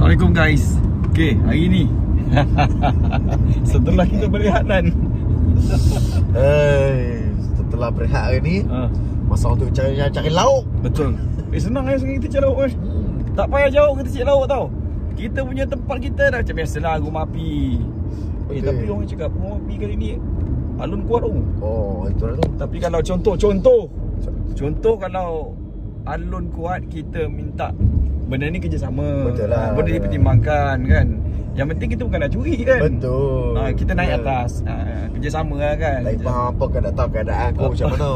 Assalamualaikum guys. Okay, hari ni setelah kita berehat kan, setelah berehat hari ni, masa untuk cari lauk. betul. Senang kan kita cari lauk kan. Tak payah jauh kita cari lauk tau. Kita punya tempat kita dah macam biasalah rumah api. Tapi orang cakap rumah api kali ni alun kuat tu. Oh, itu lah tu. Tapi kalau contoh kalau alun kuat, kita minta benda ni kerjasama. Betul lah. Benda dipertimbangkan kan. Yang penting kita bukan nak curi kan. Betul. Kita naik atas, kerjasama lah kan. Lain faham apa kan tak tahu keadaan aku macam mana.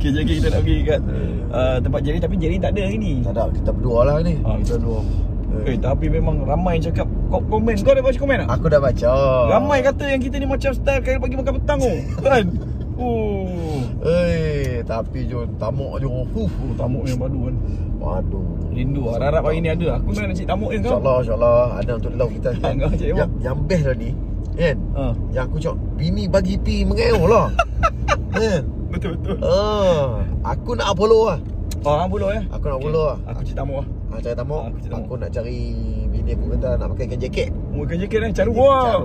Okay, jadi kita nak pergi kat tempat Jerry. Tapi Jerry tak ada hari ni. Tak ada, kita berdua lah ni. Kita berdua. Tapi memang ramai cakap komen. Kau dah baca komen tak? Aku dah baca. Ramai kata yang kita ni macam style kali pagi makan petang tu. Kan? Tapi Jom, tamuk Jom. Tamuk yang padu kan. Waduh. Rindu. Harap hari ni ada. Aku nak cik tamuk yang kau. InsyaAllah ada untuk lauk kita. Yang best lah ni kan? Yang aku cakap bini bagi pi mengeoh lah. Betul-betul. Aku nak follow lah. Hang follow ya? Aku nak follow lah. Aku cik tamuk lah. Cari tamuk. Aku nak cari bini aku kata nak pakai ikan jaket. Ikan jaket kan? Caru lah.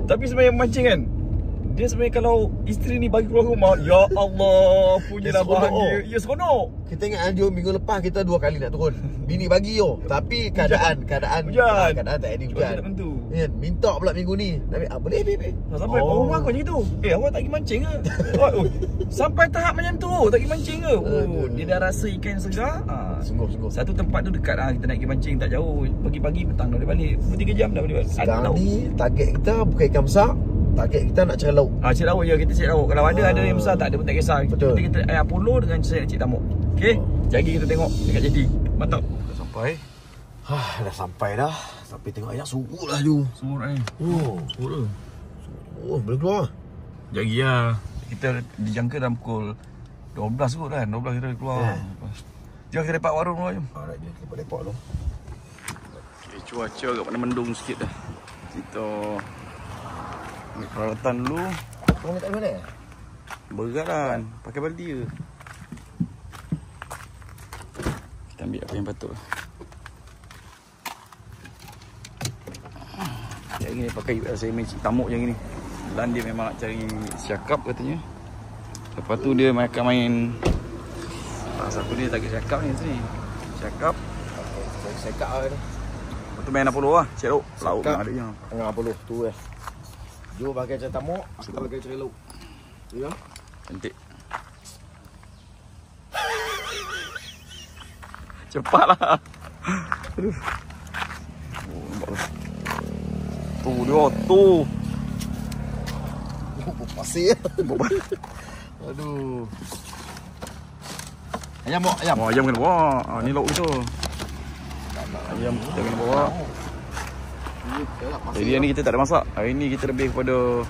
Tapi sebenarnya mancing kan, dia sebenarnya kalau isteri ni bagi keluar rumah, ya Allah, punya dah bahagia. Ya, seronok. Kita ingat Jom minggu lepas kita 2 kali nak turun. Bini bagi yo. Tapi keadaan hujan. Keadaan tak ada hujan. Tak tentu. Minta pula minggu ni. Tapi boleh. Sampai rumah kau macam tu. Awak tak pergi mancing ke? Sampai tahap macam tu, tak pergi mancing ke? Dia dah rasa ikan segar. Sungguh. Satu tempat tu dekat kita nak pergi mancing tak jauh. Pagi-pagi petang dah boleh balik. 3 jam dah boleh balik. Sekarang ni target kita bukan ikan besar. Target kita nak cari lauk. Cari lauk je, kita cari lauk. Kalau ada yang besar tak ada pun tak kisah. Betul. Kita air Apollo dengan cik tamuk. Okey. Jadi kita tengok dekat jeti. Mantap. Dah sampai. Dah sampai dah. Tapi tengok ayat surut lah Ju. Surut ni. Surut. Boleh keluar. Jadi lah. Kita dijangka dalam pukul 12 kot kan. 12 kita keluar. Jom kita lepak warung dulu. Jom. Alright, kita lepak dulu. Cuaca agak mendung sikit dah. Kita ambil peralatan dulu. Kau ambil tak mana? Berat kan. Pakai baldi je. Kita ambil apa yang patut. Yang ni pakai saya main cik tamuk yang ni. Dan dia memang nak cari siakap katanya. Lepas tu dia akan main satu dia target siakap ni sini. Siakap. Siakap lah ni. Lepas tu main Apollo lah. Cik lauk. Lauk pun ada je. Tengah Apollo tu Jo pakai cari tamuk, aku pakai cari lauk. Ya? Cantik. Cepatlah. Aduh. Nampak tu. Tu. Pasir. Aduh. Ayam. Ayam kena bawa. Ni lauk kita. Ayam kita kena bawa. Jadi hari ni kita tak ada masak. Hari ni kita lebih kepada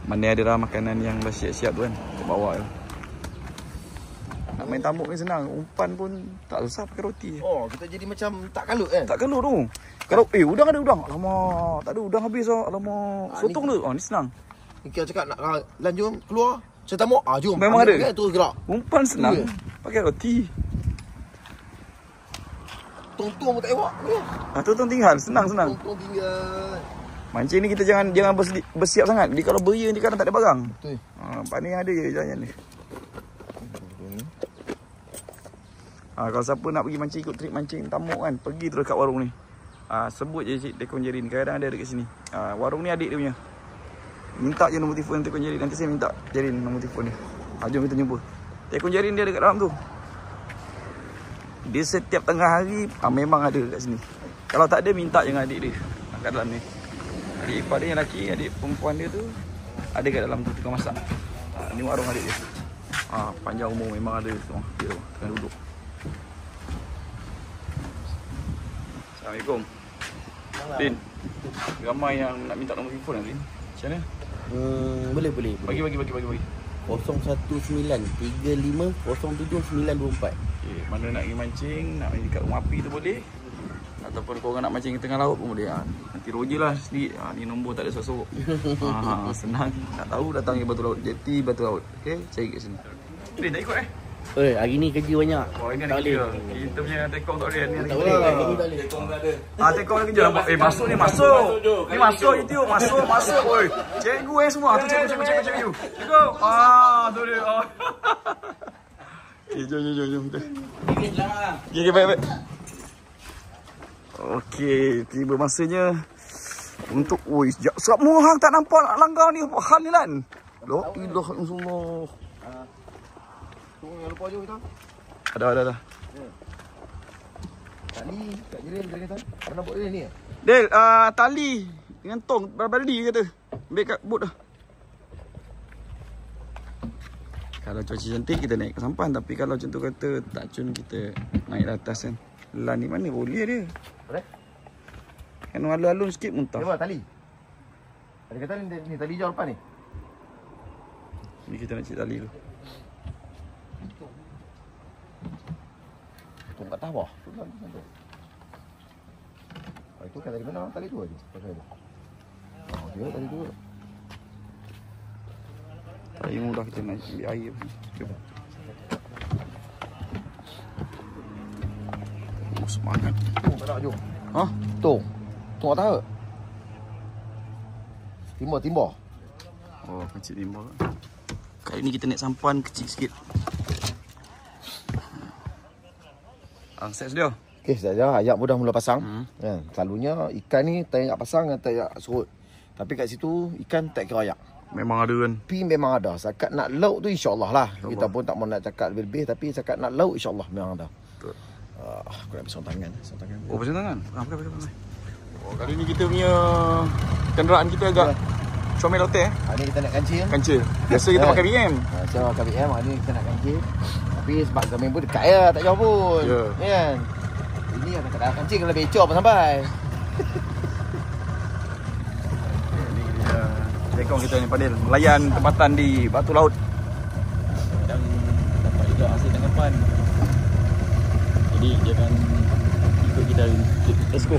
mana ada makanan yang dah siap-siap tu kan. Kita bawa je. Nak main tamuk ni senang. Umpan pun tak susah pakai roti. Kita jadi macam tak kalut kan? Tak kalut tu. Kalau udang ada udang. Alamak, tak ada udang habis lah. Alamak, sotong tu. Ni senang. Kita cakap nak lanjut keluar. Cari tamuk. Jom. Memang ada. Kan, terus gerak. Umpan senang. Pakai roti. Tong-tong pun tak elok. Tong-tong tinggal. Senang. Tong-tong tinggal. Mancing ni kita jangan bersiap sangat. Dia kalau beria ni kadang tak ada barang. Betul. Panik ada je jalan ni. Kalau siapa nak pergi mancing, ikut trip mancing tamuk kan, pergi terus kat warung ni. Sebut je Cik Tekon Jerin. Kadang ada dekat sini. Warung ni adik dia punya. Minta je nombor telefon Tekon Jerin. Nanti saya minta Jerin nombor telefon dia. Jom kita jumpa. Tekon Jerin dia dekat dalam tu. Dia setiap tengah hari memang ada kat sini. Kalau tak ada, minta je dengan adik dia kat dalam ni. Adik ipar dia yang lelaki, adik perempuan dia tu ada kat dalam tu tengah masak. Ni warung adik dia. Panjang umur memang ada semua. Dia tengah duduk. Assalamualaikum. Din, ramai yang nak minta nombor telefon Din. Macam mana? Boleh. Bagi. 019 35 07 924. Mana nak pergi mancing, nak pergi dekat rumah api tu boleh. Ataupun korang nak mancing di tengah laut pun boleh. Nanti roja lah sedikit. Ni nombor tak ada sorok-sorok. Senang. Nak tahu datang ke Batu Laut. Jeti Batu Laut. Okay, cari kat sini. Din tak ikut Hari ni kerja banyak. Oh, ini ada kerja. Kita punya tekong tak boleh. Ni ada Tak kerja. boleh. Tekong tak ada. Tekong ada kerja nampak. Masuk ni, masuk. Ni masuk je tengok. Masuk. Oi. Cikgu semua. Tu cikgu. Cikgu. Tu dia. Okay, jom kita. Okay, baik. Okey, tiba masanya untuk semua hang tak nampak nak langgar ni hal ni kan. La ilaha illallah. Tunggu jangan lupa je kita. Ada. Tali kat jiran kata. Mana buat dia ni? Del, tali dengan tong baldi kata. Ambil kat bot dah. Kalau cuaca cantik kita naik ke sampan, tapi kalau macam tu kata tak cun kita naik ke atas kan. Lan ni mana boleh dia. Boleh? Kan alun-alun sikit muntah. Apa tali? Ada kata ni tali jauh depan ni. Ni kita nak cari tali tu. Tunggu kat bawah. Itu kan dari mana tali tu aja. Pasal dia. Dia tali tu. Tali mudah kita nak ambil air. Jom. Semangat. Tak nak jom. Ha? Tunggu tak tahu. Timba. Oh, kecil timba. Kali ni kita naik sampan kecil sikit. Set dia. Okey, saja ayat mudah mula pasang. Kan, selalunya ikan ni tak nak pasang atau tak surut. Tapi kat situ ikan tak kira ayak. Memang ada kan. Pi memang ada. Sakat nak lauk tu insya-Allah lah. Kita pun tak mau nak cakap lebih-lebih tapi sakat nak lauk insya-Allah memang ada. Betul. Aku nak pasang tangan. Oh, pasang tangan. Pakai. Oh, kali ni kita punya kenderaan kita agak comel hotel Hari ni kita nak kancil. Biasa kita pakai BM. So pakai BM, hari ni kita nak kancil. Tapi sebab Gamin pun dekat ya, tak jauh pun. Ya. Kan? Ini yang tak ada kancil kalau becok pun sampai. Ni kita tekong kita ni Padil melayan tempatan di Batu Laut. Dan dapat juga hasil tangkapan. Jadi dia akan ikut kita. Let's go.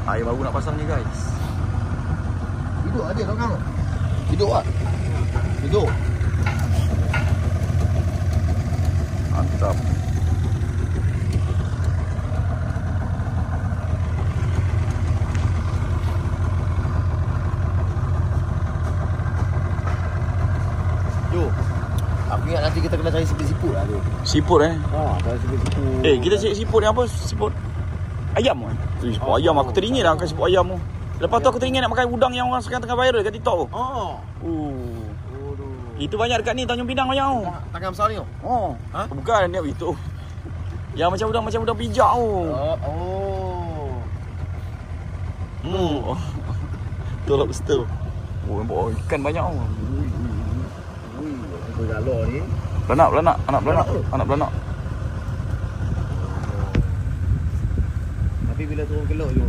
Air baru nak pasang ni guys. Hidup ada tak kang? Hidup ah. Hidup. Mantap. Aku ingat nanti kita kena cari siput lah tu. Siput Cari siput. kita cari siput ni apa? Siput ayam kan? Siput ayam aku teringin lah makan siput ayam tu. Lepas tu aku teringin nak makan udang yang orang sekarang tengah viral kat TikTok tu. Itu banyak dekat ni Tanjung Pinang banyak tu. Tangan besar ni tu? Ha? Bukan ni itu. Yang macam udang pijak tu. Tu lobster. Nampak ikan banyak tu. Itu galor ni. Anak beranak. Tapi bila turun kelok tu,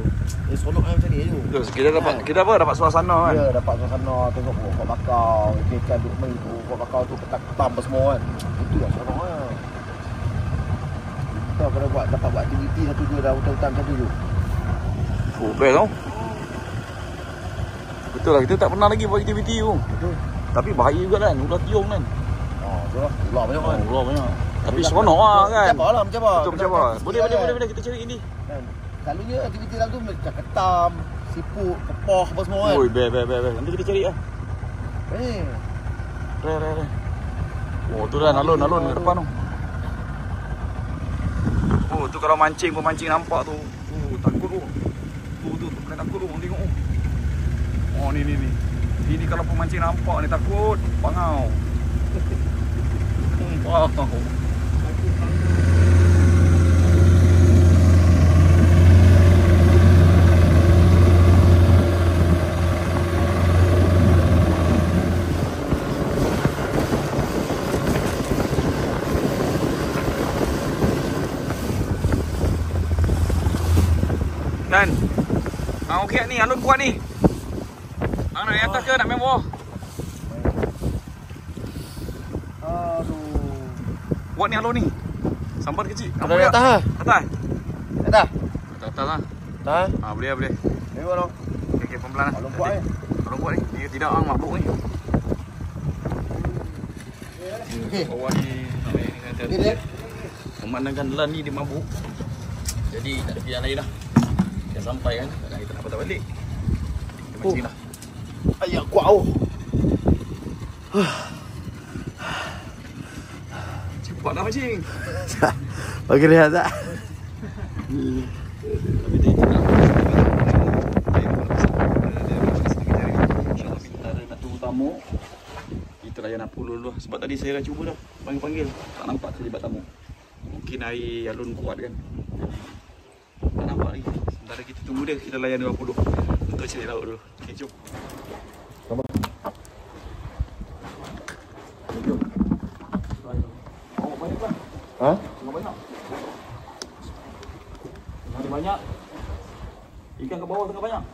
seronok macam ni je. Betul, kita dapat suasana kan. Ya, dapat suasana tengok pokok bakau, ikan duk main tu, pokok bakau tu ketam semua kan. Itu lah seronoknya. Kita kalau dapat buat aktiviti satu dua dah hutan-hutan satu tu. Best tau. Betul lah, kita tak pernah lagi buat aktiviti tu. Betul. Tapi bahaya juga kan, ular tiung kan. Betul lah. Ular banyak kan. Ular banyak. Tapi seronok lah kan. Mencabar lah, mencabar. Betul, mencabar. Boleh kita cari ini. Selalunya aktiviti dalam tu macam ketam, siput, kepoh apa semua kan. Oi, best. Nanti kita cari lah. Re. Oh, tu dah alun kat depan tu. Oh, tu kalau mancing pemancing nampak tu. Takut tu. Tu kena takut tu, tengok tu. Oh, ni. Ini kalau pemancing nampak ni takut. Bangau. Wow. Dan okey ni alun kuat ni. Nak naik atas ke nak main bawah? Aduh. Kuat ni alun ni. Sambar kecil. Ada di atas ah. Atas. Atas. Atas lah. Atas. Boleh. Tengok dong. Okey pelan-pelan lah. Alun kuat ni. Tolong buat ni. Ni tidak orang mabuk ni. Bawah ni hati-hati. Memandangkan lan ni dia mabuk. Jadi tak ada pilihan lain dah. Dah sampai kan. Kadang kita nak patah balik. Kita mancing dah. Ayah kuat oh. Cepat dah mancing. Bagi rehat tak? Tapi dia tak nak. InsyaAllah kita ada nak tunggu tamu. Kita layan apa dulu. Sebab tadi saya dah cuba dah panggil-panggil. Tak nampak terlibat tamu. Mungkin air alun kuat kan. Tak nampak lagi. Sementara kita tunggu dia, kita layan 20 untuk cari laut dulu. Okay, jom. Sama. Jom. Oh, banyak kan? Ha? Tengah banyak. Tengah ada banyak. Ikan ke bawah tengah banyak.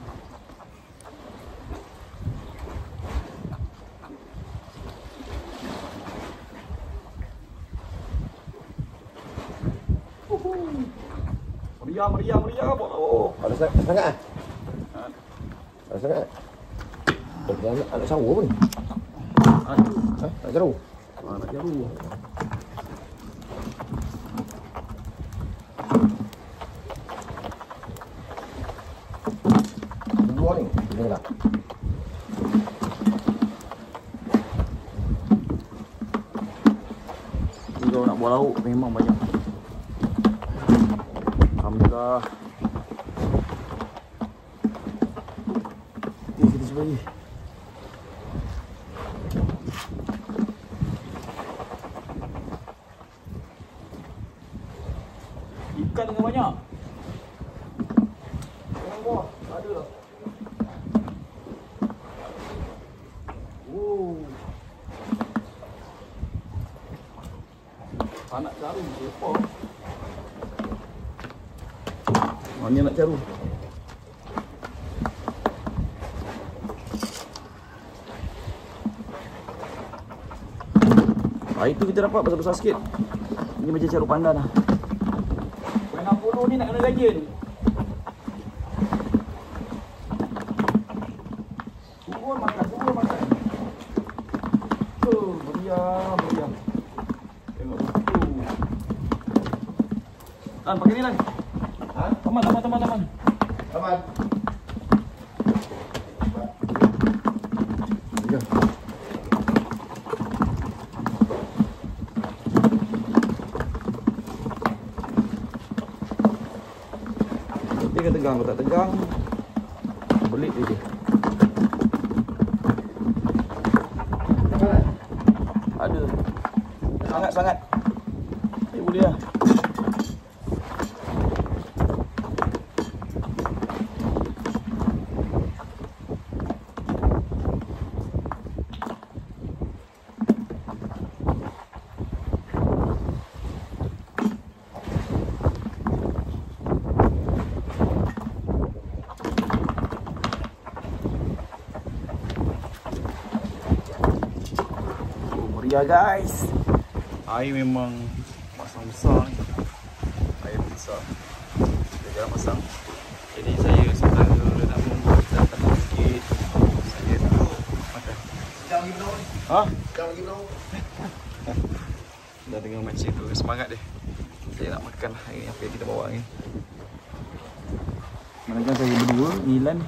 Meriah. Oh. Ada sangat ah? Ada sangat. Anak sawo pun. Ha? Nak jaru? Nak jaru. Dua ni. Inilah. Kalau nak buat lauk memang banyak. Alhamdulillah. Ni kita cuba lagi. Ikan tengah banyak. Tengah bawah ada tak? Anak caru siapa? Mana nak caru? Itu kita dapat besar-besar sikit. Ini macam caru pandan lah. Main 60 ni nak kena gaji ni. Turun makan. Meriah. Tengok tu. Lan, pakai ni Lan. Ha? Taman. Aman. Ya. Dia kan tegang, kalau tak tegang belit dia. Ada. Sangat. Boleh lah. Meriah guys. Air memang pasang besar ni. Air besar. Kita jarang pasang. Jadi saya sementara nak membuat tanah sikit. Saya duduk makan. Jangan pergi belau ni. Ha? Jangan pergi belau. Dah tengah mancing tu, semangat dia. Saya nak makan lah air apa yang kita bawa ni. Manakala saya berdua, Nilan.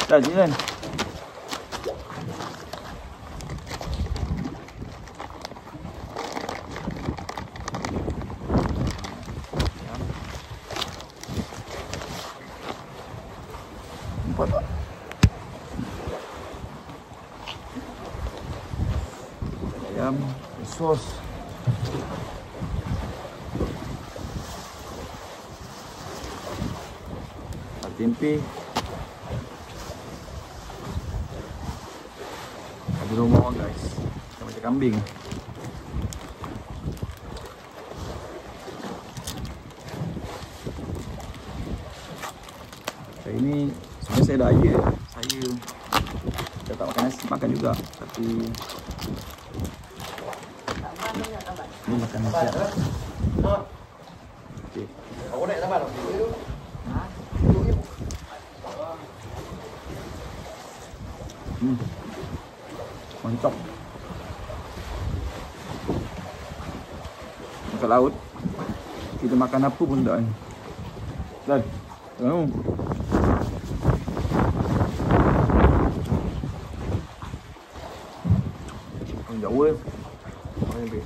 Dah je kan? Nampak tak? Ayam, sos. Tempe. Ada rumah guys. Macam kambing. Saya ni sebenarnya saya dah ayat. Saya dah tak makan nasi, makan juga. Tapi Ini makanan siap. Okey. Aku naik sabar. Mantap. Dekat laut kita makan apa pun tak ni. Dan tengok. Ini jauh eh. Ini lebih.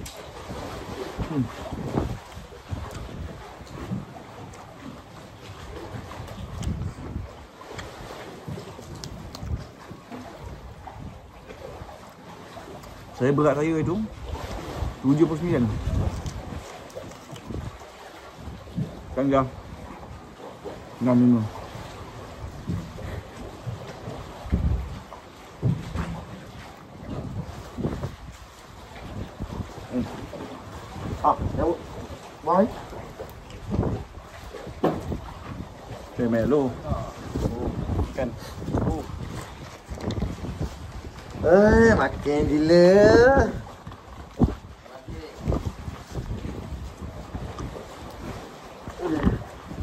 Saya berat saya itu 79. Kan dah 65. Jauh. Bye. Melo. Kan. Makan gila.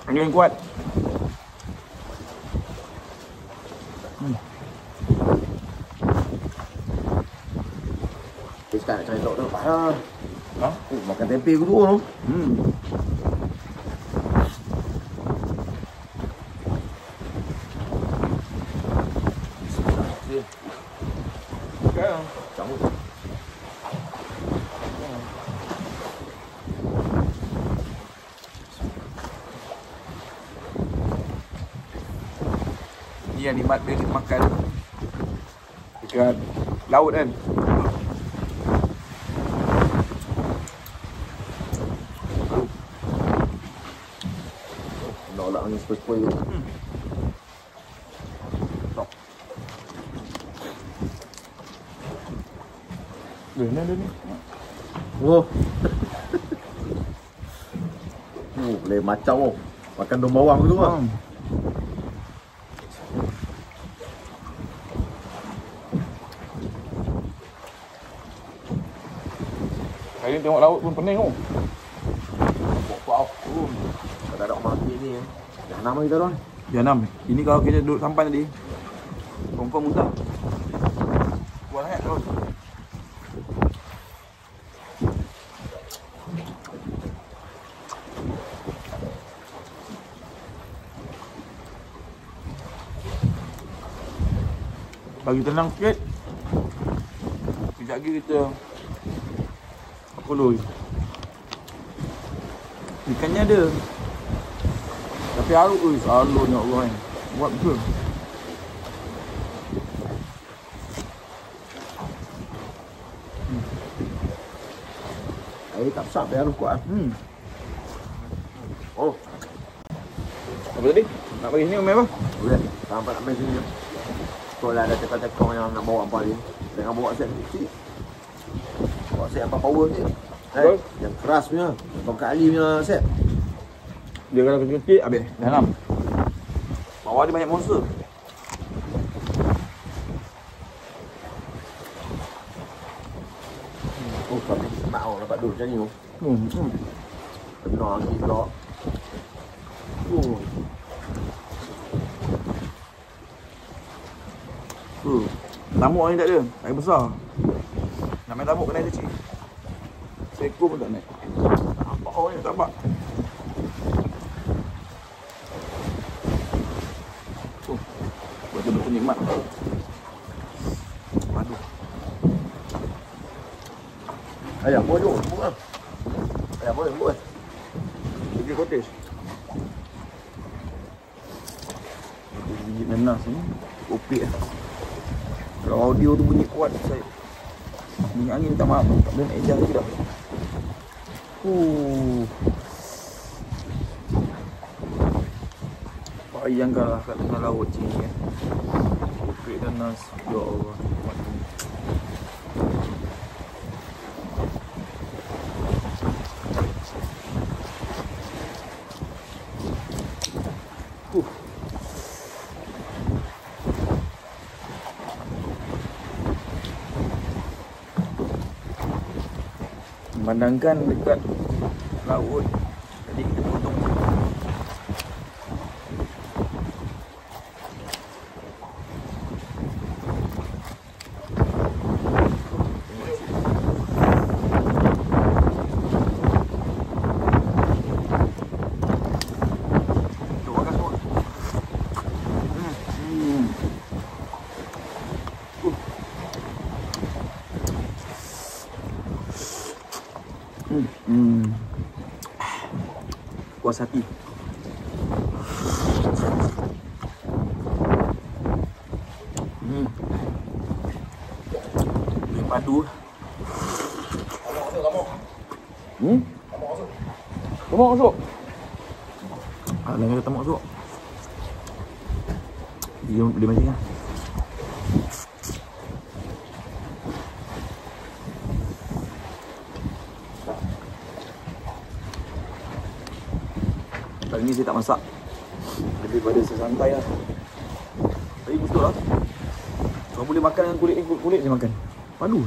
Angin kuat. Kita sekarang nak cari lauk tu. Ha? Makan tempe aku dulu tu. Cabut. Ni yang nikmat dia makan dekat laut kan. Nolak angin sepoi-sepoi tu. Dia ni. Oh. Boleh macam oh. Makan daun bawang tu ah. Hari ni tengok laut pun pening oh. Wow. Kalau ada orang mati ni dah nama kita tu. Dia 6. Ini kalau kita duduk sampan tadi confirm muntah. Kuat sangat terus. Bagi tenang sikit. Sekejap lagi kita Apoloi. Ikannya ada. Tapi aruk oi, salurnya Allah ni. Buat betul. Air tak besar dia harus kuat. Oh, Apa tadi? Nak bagi sini Umar apa? boleh. Sampai nak main sini. Kalau ada tekong-tekong yang nak bawa apa ni, jangan bawa set kecil. Bawa set apa power ni. Yang keras punya, tongkat Ali punya set. Dia kalau kecil-kecil habis. Dalam. Bawah dia banyak monster. Oh, tapi mak oh dapat dulu macam ni oh. Benar lagi pula. Tamuk ni tak ada. Air besar. Nak main tamuk kena air kecil. Seekor pun tak naik. Nampak orang ni tak nampak. Betul-betul nikmat. Aduh. Ayam boleh jom, buat. Ayam boleh buat. Pergi cottage. Biji nanas ni. Opik lah. Kalau audio tu bunyi kuat saya. Bunyi angin tak maaf. Tak boleh nak ejang lagi dah. Bayangkanlah kat tengah laut macam ni kan. Opik nanas. Ya Allah. Memandangkan dekat laut. Jadi kita potong. Puas hati. Boleh padu. Tamak masuk. Lain kata tamak masuk. Dia mancing lah. Kali ni saya tak masak. Lebih pada saya santai lah. Tadi betul lah. Kalau boleh makan dengan kulit saya makan. Padu.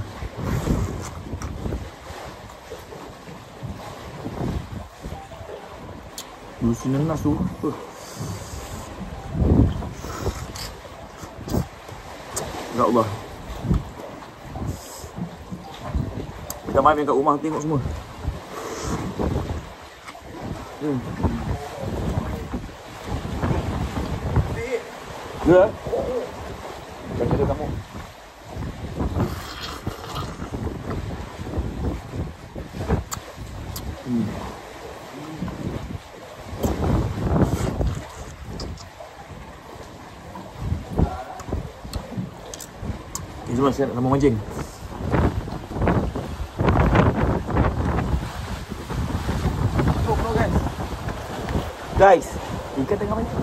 Lusi nenas tu. Ya Allah. Minta maaf yang kat rumah tengok semua. Ya. Jangan ada kamu. Jom saya nak sama mancing. Guys, ikan tengah mancing.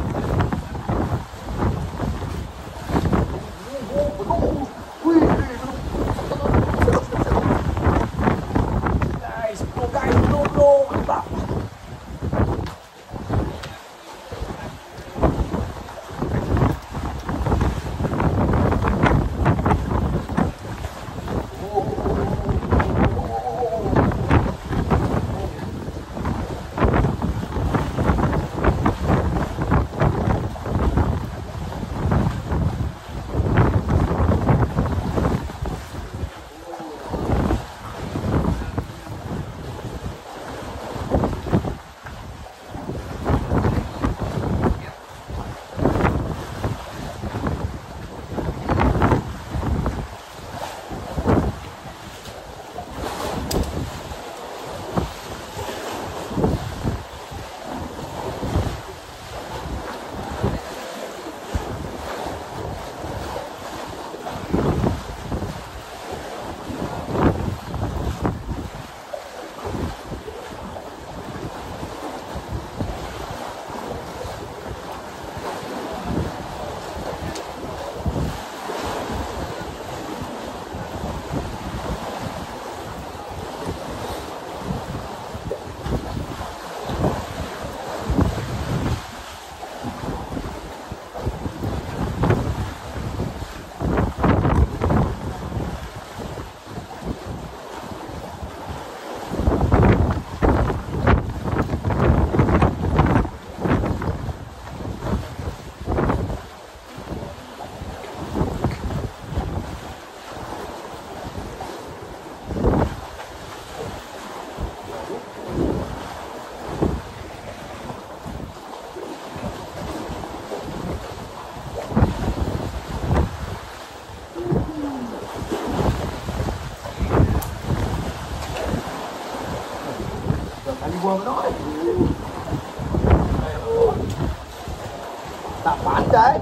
buang dah. Tak pandai.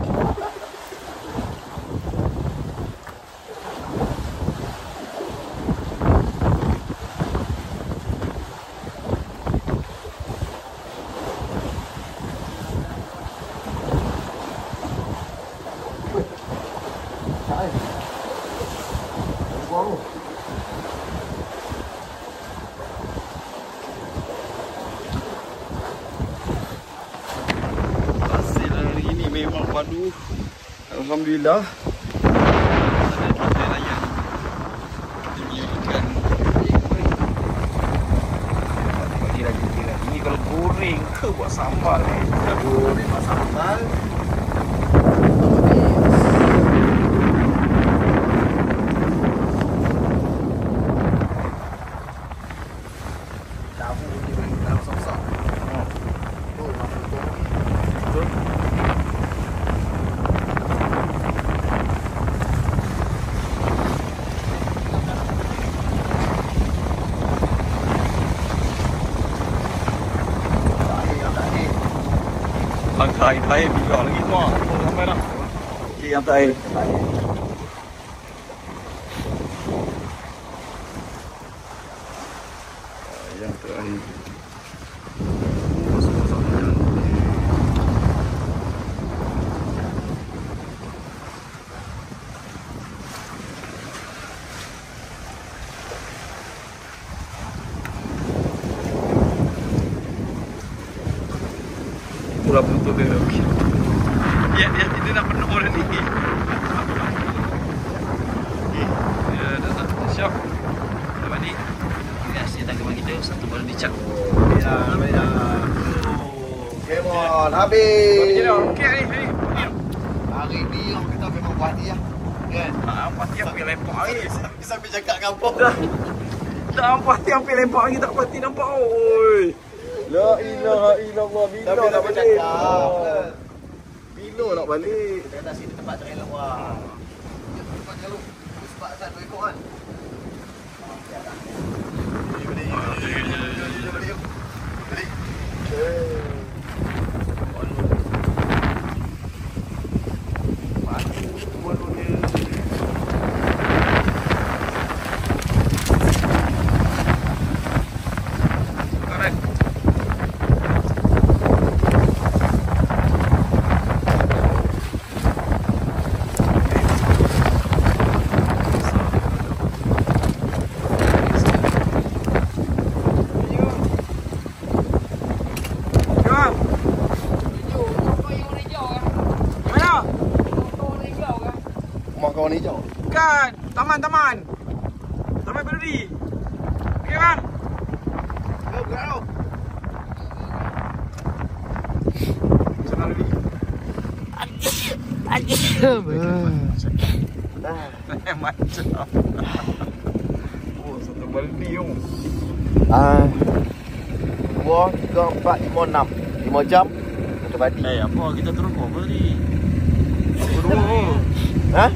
Hasil hari ini memang padu. Alhamdulillah. Ada kita layan. Ini ikan. goreng ke buat sambal ni? Goreng buat sambal. Air bila lagi semua. Sampai dah. Okey, yang tak air. Yang terakhir. Pula penutup dia. Okey. Dia nak penuh dah ni. Okey. Ya, dah siap. Dah balik. Biasa tanggapan kita satu baru dicap. Ya. Come on, habis. Okey ni. Hari ni kita memang party lah. Kan? Parti apa yang lempak hari? Sambil cakap kampung. Dah parti apa yang lempak hari tak parti nampak oi. La ilaha illallah. Bila nak balik? Bila nak balik? Kita kata sini tempat terelok lah. Tempat terelok. Sebab asal 2 ekor kan? Kawan hijau? Bukan, taman berduri. Okey bang. Go, go. Sana lebih. Macam. Oh, satu baldi tu. 2, 3, 4, 5, 6. 5 jam satu badi. Apa kita turun apa tadi? Dua. Ha?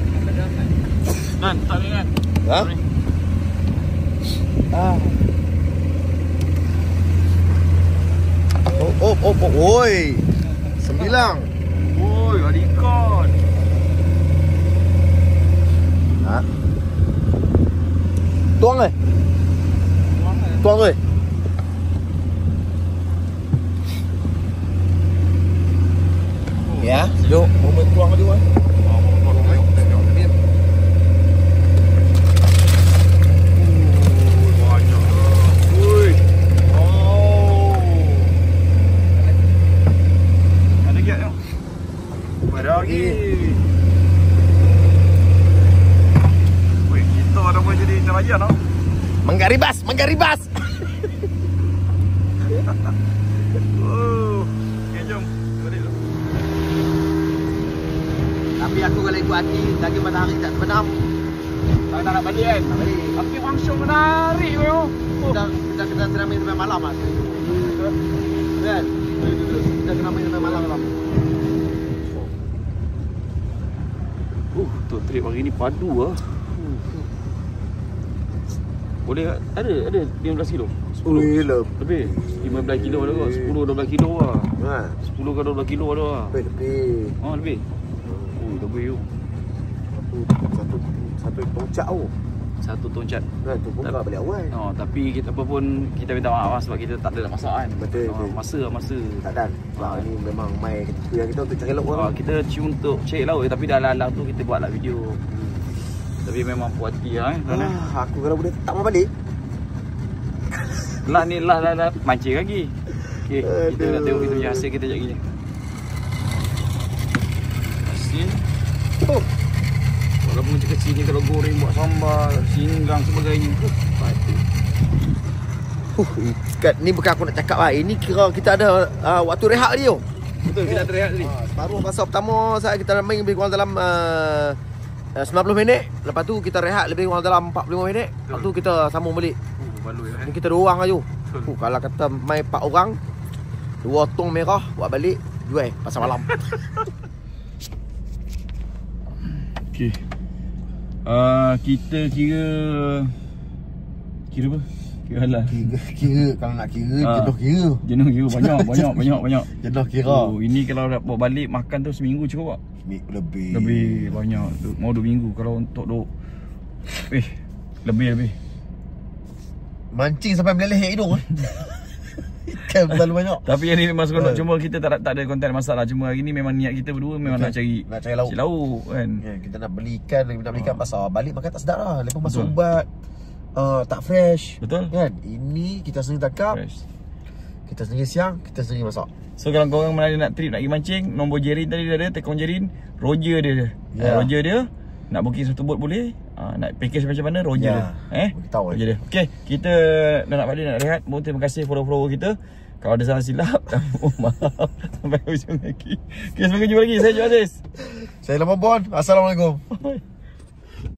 Nan, tak ni kan? Ha? Oi. 9. Oi, ada ikan. Ha? Tuang eh? Tuang tu eh? Ya, jom momen tuang dulu eh. Menggaribas. Oh, okay, jom. Balik dulu. Tapi aku kalau ikut hati, lagi matahari tak terbenam. Tak nak balik kan? Tak balik. Tapi langsung menarik tu. Kita kena main sampai malam lah. Kan? Kita kena main sampai malam. Tu trip hari ni padu lah. Boleh ada 15 kilo? 10 kilo. Lebih? 15 kilo ada kot? 10-12 kilo lah. Ha? 10 ke 12 kilo ada lah. Lebih. Oh, lebih? Oh, lebih tu. Satu tongcat tu. Satu tongcat. Kan, tu pun tak balik awal. Oh, tapi kita apa pun kita minta maaf lah sebab kita tak ada nak masak kan. Betul. Masa. Tak dan. Sebab ni memang main kita untuk cari lauk orang. Kita cuma untuk cari lauk tapi dah lalang tu kita buatlah video. Tapi memang puas hati lah aku kalau boleh tak mau balik. Lah ni lah mancing lagi. Okey, kita nak tengok kita punya hasil kita sekejap lagi. Hasil. Walaupun kecil ni kalau goreng buat sambal, singgang sebagainya. Padu. Ikan ni bukan aku nak cakap lah. Ini kira kita ada waktu rehat tadi tu. Betul, kita ada rehat tadi. Separuh masa pertama saat kita main lebih kurang dalam 90 minit. Lepas tu kita rehat lebih kurang dalam 45 minit. Lepas tu kita sambung balik. Baloi Ni kita 2 orang aja. Kalau kata main 4 orang, 2 tong merah buat balik, jual pasal malam. Okey. Kita kira apa? Kira halal. Kira kalau nak kira, jenuh kira. Jenuh kira banyak. Jenuh kira. Oh, ini kalau nak bawa balik makan tu seminggu cukup tak? Lebih banyak. Mau 2 minggu kalau untuk duk. Lebih. Mancing sampai meleleh hidung. Ikan terlalu banyak. Tapi yang ni memang seronok. Cuma kita tak ada konten masalah. Cuma hari ni memang niat kita berdua memang nak cari lauk kan. Ya, kita nak beli ikan, pasar. Balik makan tak sedap lah. Lepas masuk ubat, tak fresh. Betul kan. Ini kita sendiri tangkap fresh. Kita sendiri siang, kita sendiri masak. So kalau korang mana nak trip, nak pergi mancing, nombor Jerin tadi dah ada, tekong Jerin, Roger dia. Roger dia. Nak booking satu boat boleh. Nak package macam mana, Roger dia. Tahu Roger dia. Okey, kita nak balik, nak rehat. Mohon terima kasih follower-follower kita. Kalau ada salah silap, maaf. Sampai ujung lagi. Okey, sampai jumpa lagi. Saya Joe Aziz. Saya Lamon Bon. Assalamualaikum.